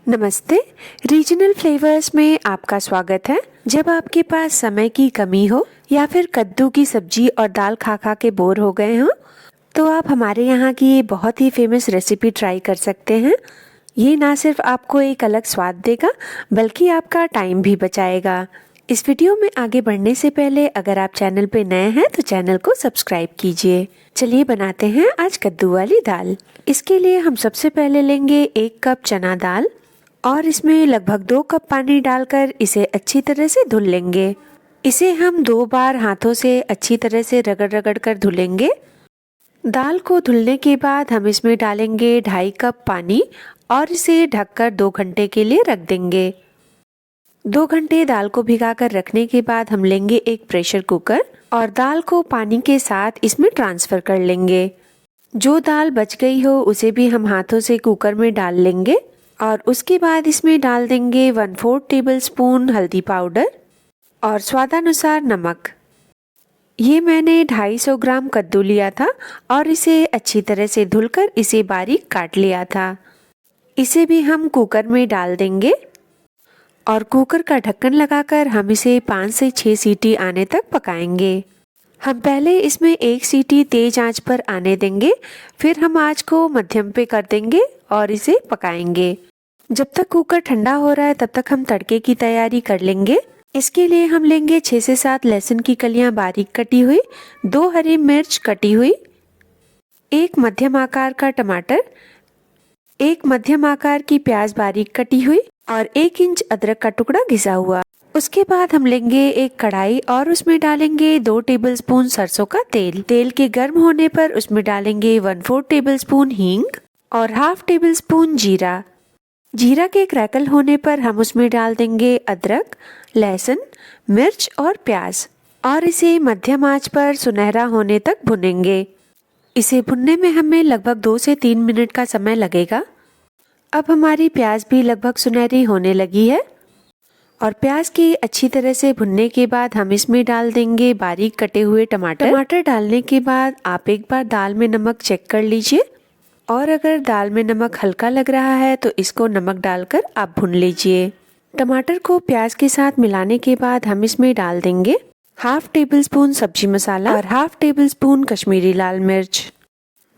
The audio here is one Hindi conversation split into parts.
नमस्ते। रीजनल फ्लेवर्स में आपका स्वागत है। जब आपके पास समय की कमी हो या फिर कद्दू की सब्जी और दाल खा खा के बोर हो गए हो तो आप हमारे यहाँ की ये बहुत ही फेमस रेसिपी ट्राई कर सकते हैं। ये ना सिर्फ आपको एक अलग स्वाद देगा बल्कि आपका टाइम भी बचाएगा। इस वीडियो में आगे बढ़ने से पहले अगर आप चैनल पे नए हैं तो चैनल को सब्सक्राइब कीजिए। चलिए बनाते हैं आज कद्दू वाली दाल। इसके लिए हम सबसे पहले लेंगे 1 कप चना दाल और इसमें लगभग 2 कप पानी डालकर इसे अच्छी तरह से धुल लेंगे। इसे हम 2 बार हाथों से अच्छी तरह से रगड़ कर धुलेंगे। दाल को धुलने के बाद हम इसमें डालेंगे 2.5 कप पानी और इसे ढककर 2 घंटे के लिए रख देंगे। 2 घंटे दाल को भिगाकर रखने के बाद हम लेंगे एक प्रेशर कुकर और दाल को पानी के साथ इसमें ट्रांसफर कर लेंगे। जो दाल बच गई हो उसे भी हम हाथों से कुकर में डाल लेंगे और उसके बाद इसमें डाल देंगे 1/4 टेबलस्पून हल्दी पाउडर और स्वादानुसार नमक। ये मैंने 250 ग्राम कद्दू लिया था और इसे अच्छी तरह से धुलकर इसे बारीक काट लिया था। इसे भी हम कुकर में डाल देंगे और कुकर का ढक्कन लगाकर हम इसे 5 से 6 सीटी आने तक पकाएंगे। हम पहले इसमें 1 सीटी तेज आंच पर आने देंगे, फिर हम आंच को मध्यम पे कर देंगे और इसे पकाएंगे। जब तक कुकर ठंडा हो रहा है तब तक हम तड़के की तैयारी कर लेंगे। इसके लिए हम लेंगे 6 से 7 लहसुन की कलियां बारीक कटी हुई, 2 हरी मिर्च कटी हुई, 1 मध्यम आकार का टमाटर, 1 मध्यम आकार की प्याज बारीक कटी हुई और 1 इंच अदरक का टुकड़ा घिसा हुआ। उसके बाद हम लेंगे एक कढ़ाई और उसमें डालेंगे 2 टेबलस्पून सरसों का तेल। तेल के गर्म होने पर उसमें डालेंगे 1/4 टेबलस्पून हींग और 1/2 टेबलस्पून जीरा। जीरा के क्रैकल होने पर हम उसमें डाल देंगे अदरक, लहसुन, मिर्च और प्याज और इसे मध्यम आंच पर सुनहरा होने तक भुनेंगे। इसे भुनने में हमें लगभग 2 से 3 मिनट का समय लगेगा। अब हमारी प्याज भी लगभग सुनहरी होने लगी है और प्याज की अच्छी तरह से भुनने के बाद हम इसमें डाल देंगे बारीक कटे हुए टमाटर। टमाटर डालने के बाद आप एक बार दाल में नमक चेक कर लीजिए और अगर दाल में नमक हल्का लग रहा है तो इसको नमक डालकर आप भून लीजिए। टमाटर को प्याज के साथ मिलाने के बाद हम इसमें डाल देंगे 1/2 टेबलस्पून सब्जी मसाला और 1/2 टेबलस्पून कश्मीरी लाल मिर्च।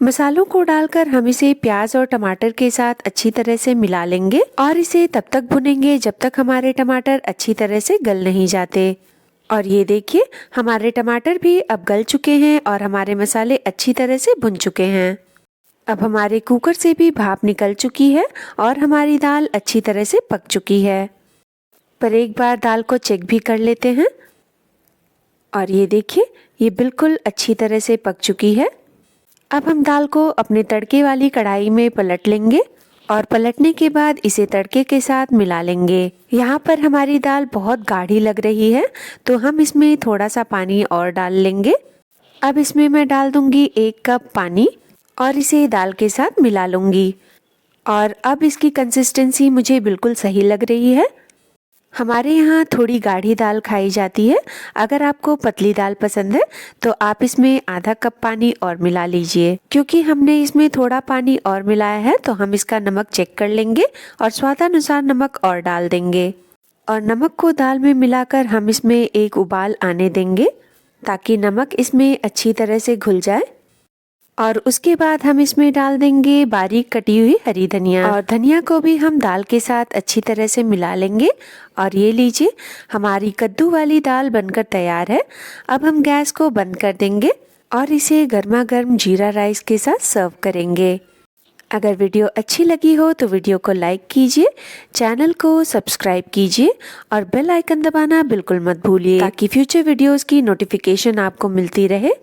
मसालों को डालकर हम इसे प्याज और टमाटर के साथ अच्छी तरह से मिला लेंगे और इसे तब तक भुनेंगे जब तक हमारे टमाटर अच्छी तरह से गल नहीं जाते। और ये देखिए हमारे टमाटर भी अब गल चुके हैं और हमारे मसाले अच्छी तरह से भुन चुके हैं। अब हमारे कुकर से भी भाप निकल चुकी है और हमारी दाल अच्छी तरह से पक चुकी है। पर एक बार दाल को चेक भी कर लेते हैं और ये देखिए ये बिल्कुल अच्छी तरह से पक चुकी है। अब हम दाल को अपने तड़के वाली कढ़ाई में पलट लेंगे और पलटने के बाद इसे तड़के के साथ मिला लेंगे। यहाँ पर हमारी दाल बहुत गाढ़ी लग रही है तो हम इसमें थोड़ा सा पानी और डाल लेंगे। अब इसमें मैं डाल दूंगी 1 कप पानी और इसे दाल के साथ मिला लूंगी और अब इसकी कंसिस्टेंसी मुझे बिल्कुल सही लग रही है। हमारे यहाँ थोड़ी गाढ़ी दाल खाई जाती है। अगर आपको पतली दाल पसंद है तो आप इसमें आधा कप पानी और मिला लीजिए। क्योंकि हमने इसमें थोड़ा पानी और मिलाया है तो हम इसका नमक चेक कर लेंगे और स्वादानुसार नमक और डाल देंगे और नमक को दाल में मिलाकर हम इसमें एक उबाल आने देंगे ताकि नमक इसमें अच्छी तरह से घुल जाए। और उसके बाद हम इसमें डाल देंगे बारीक कटी हुई हरी धनिया और धनिया को भी हम दाल के साथ अच्छी तरह से मिला लेंगे। और ये लीजिए हमारी कद्दू वाली दाल बनकर तैयार है। अब हम गैस को बंद कर देंगे और इसे गर्मा गर्म जीरा राइस के साथ सर्व करेंगे। अगर वीडियो अच्छी लगी हो तो वीडियो को लाइक कीजिए, चैनल को सब्सक्राइब कीजिए और बेल आइकन दबाना बिल्कुल मत भूलिए ताकि फ्यूचर वीडियोस की नोटिफिकेशन आपको मिलती रहे।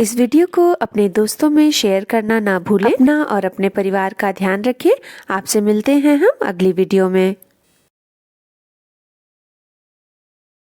इस वीडियो को अपने दोस्तों में शेयर करना ना भूलें। अपना और अपने परिवार का ध्यान रखें। आपसे मिलते हैं हम अगली वीडियो में।